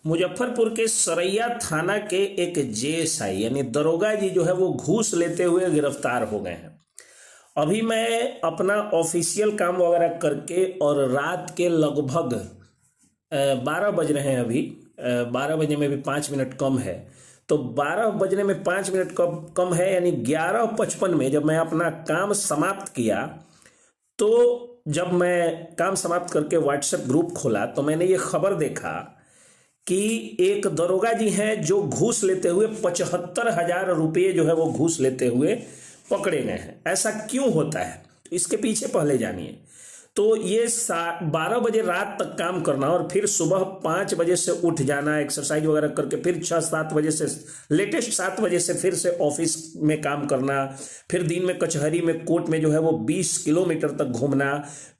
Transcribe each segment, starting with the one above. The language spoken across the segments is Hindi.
मुजफ्फरपुर के सरैया थाना के एक जेएसआई यानी दरोगा जी जो है वो घूस लेते हुए गिरफ्तार हो गए हैं। अभी मैं अपना ऑफिशियल काम वगैरह करके और रात के लगभग 12 बज रहे हैं अभी। 12 बजे में भी 5 मिनट कम है, तो 12 बजने में 5 मिनट कम है, यानी 11:55 में जब मैं अपना काम समाप्त किया, तो जब मैं काम समाप्त करके व्हाट्सएप ग्रुप खोला तो मैंने ये खबर देखा कि एक दरोगा जी हैं जो घूस लेते हुए 75,000 रुपये जो है वो घूस लेते हुए पकड़े गए हैं। ऐसा क्यों होता है, तो इसके पीछे पहले जानिए। तो ये 12 बजे रात तक काम करना और फिर सुबह 5 बजे से उठ जाना, एक्सरसाइज वगैरह करके फिर 6-7 बजे से, लेटेस्ट 7 बजे से फिर से ऑफिस में काम करना, फिर दिन में कचहरी में कोर्ट में जो है वो 20 किलोमीटर तक घूमना,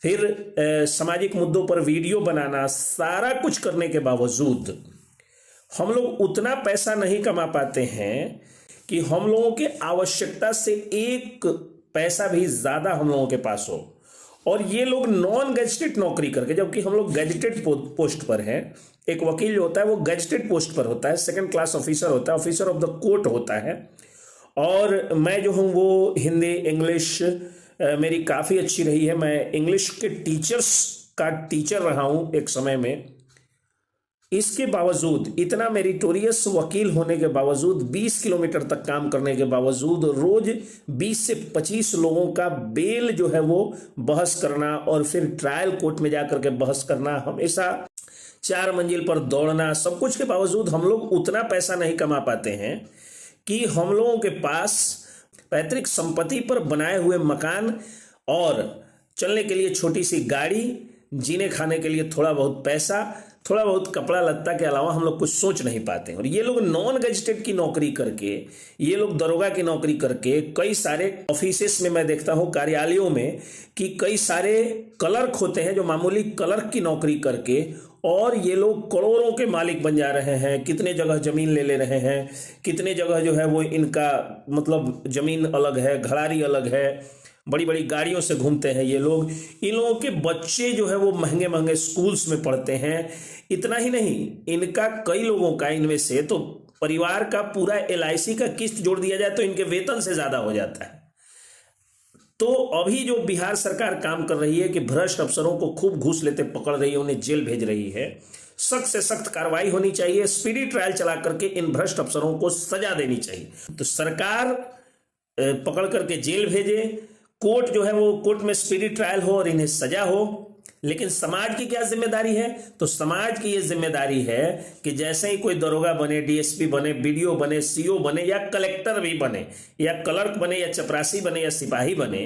फिर सामाजिक मुद्दों पर वीडियो बनाना, सारा कुछ करने के बावजूद हम लोग उतना पैसा नहीं कमा पाते हैं कि हम लोगों के आवश्यकता से एक पैसा भी ज्यादा हम लोगों के पास हो। और ये लोग नॉन गैजेटेड नौकरी करके, जबकि हम लोग गैजेटेड पोस्ट पर हैं। एक वकील जो होता है वो गैजेटेड पोस्ट पर होता है, सेकंड क्लास ऑफिसर होता है, ऑफिसर ऑफ द कोर्ट होता है। और मैं जो हूँ वो हिंदी इंग्लिश मेरी काफ़ी अच्छी रही है। मैं इंग्लिश के टीचर्स का टीचर रहा हूँ एक समय में। इसके बावजूद, इतना मेरिटोरियस वकील होने के बावजूद, 20 किलोमीटर तक काम करने के बावजूद, रोज 20 से 25 लोगों का बेल जो है वो बहस करना और फिर ट्रायल कोर्ट में जाकर के बहस करना, हमेशा 4 मंजिल पर दौड़ना, सब कुछ के बावजूद हम लोग उतना पैसा नहीं कमा पाते हैं कि हम लोगों के पास पैतृक संपत्ति पर बनाए हुए मकान और चलने के लिए छोटी सी गाड़ी, जीने खाने के लिए थोड़ा बहुत पैसा, थोड़ा बहुत कपड़ा लत्ता के अलावा हम लोग कुछ सोच नहीं पाते हैं। और ये लोग नॉन गैजेटेड की नौकरी करके, ये लोग दरोगा की नौकरी करके, कई सारे ऑफिसेस में मैं देखता हूँ, कार्यालयों में, कि कई सारे क्लर्क होते हैं जो मामूली क्लर्क की नौकरी करके, और ये लोग करोड़ों के मालिक बन जा रहे हैं। कितने जगह जमीन ले रहे हैं, कितने जगह जो है वो इनका मतलब जमीन अलग है, घरारी अलग है, बड़ी बड़ी गाड़ियों से घूमते हैं ये लोग। इन लोगों के बच्चे जो है वो महंगे महंगे स्कूल्स में पढ़ते हैं। इतना ही नहीं, इनका कई लोगों का, इनमें से तो परिवार का पूरा LIC का किस्त जोड़ दिया जाए तो इनके वेतन से ज्यादा हो जाता है। तो अभी जो बिहार सरकार काम कर रही है कि भ्रष्ट अफसरों को खूब घूस लेते पकड़ रही है, उन्हें जेल भेज रही है, सख्त से सख्त कार्रवाई होनी चाहिए। स्पीडी ट्रायल चला करके इन भ्रष्ट अफसरों को सजा देनी चाहिए। तो सरकार पकड़ करके जेल भेजे, कोर्ट जो है वो कोर्ट में स्पीडी ट्रायल हो और इन्हें सजा हो। लेकिन समाज की क्या जिम्मेदारी है? तो समाज की ये जिम्मेदारी है कि जैसे ही कोई दरोगा बने, DSP बने, BDO बने, CO बने, या कलेक्टर भी बने, या क्लर्क बने, या चपरासी बने, या सिपाही बने,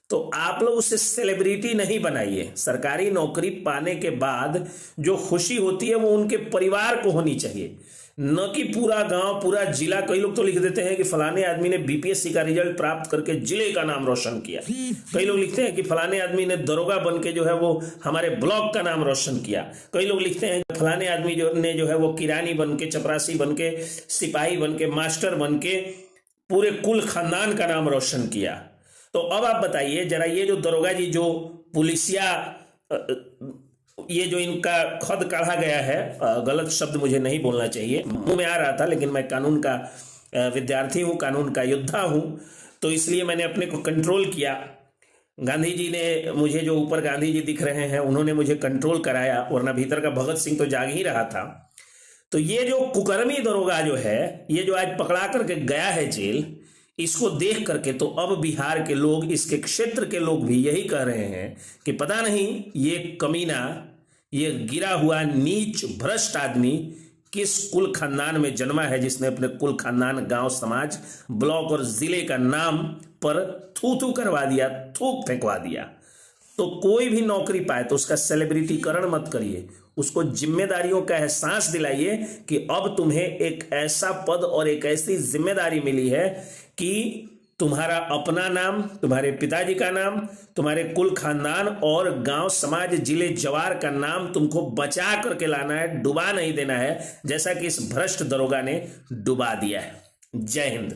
तो आप लोग उसे सेलिब्रिटी नहीं बनाइए। सरकारी नौकरी पाने के बाद जो खुशी होती है वो उनके परिवार को होनी चाहिए, न कि पूरा गांव, पूरा जिला। कई लोग तो लिख देते हैं कि फलाने आदमी ने BPSC का रिजल्ट प्राप्त करके जिले का नाम रोशन किया। कई लोग लिखते हैं कि फलाने आदमी ने दरोगा बन के जो है वो हमारे ब्लॉक का नाम रोशन किया। कई लोग लिखते हैं कि फलाने आदमी ने जो है वो किरानी बन के, चपरासी बन के, सिपाही बन के, मास्टर बन के पूरे कुल खानदान का नाम रोशन किया। तो अब आप बताइए जरा, ये जो दरोगा जी, जो पुलिसिया, ये जो इनका खद काढ़ा गया है, गलत शब्द मुझे नहीं बोलना चाहिए, मुंह में आ रहा था, लेकिन मैं कानून का विद्यार्थी हूँ, कानून का योद्धा हूँ, तो इसलिए मैंने अपने को कंट्रोल किया। गांधी जी ने मुझे, जो ऊपर गांधी जी दिख रहे हैं, उन्होंने मुझे कंट्रोल कराया, वरना भीतर का भगत सिंह तो जाग ही रहा था। तो ये जो कुकर्मी दरोगा जो है, ये जो आज पकड़ा करके गया है जेल, इसको देख करके तो अब बिहार के लोग, इसके क्षेत्र के लोग भी यही कह रहे हैं कि पता नहीं ये कमीना, ये गिरा हुआ नीच भ्रष्ट आदमी किस कुल खानदान में जन्मा है, जिसने अपने कुल खानदान, गांव, समाज, ब्लॉक और जिले का नाम पर थू थू करवा दिया, थूक फेंकवा दिया। तो कोई भी नौकरी पाए तो उसका सेलिब्रिटीकरण मत करिए, उसको जिम्मेदारियों का एहसास दिलाइए कि अब तुम्हें एक ऐसा पद और एक ऐसी जिम्मेदारी मिली है कि तुम्हारा अपना नाम, तुम्हारे पिताजी का नाम, तुम्हारे कुल खानदान और गांव, समाज, जिले, जवार का नाम तुमको बचा करके लाना है, डुबा नहीं देना है, जैसा कि इस भ्रष्ट दरोगा ने डुबा दिया है। जय हिंद।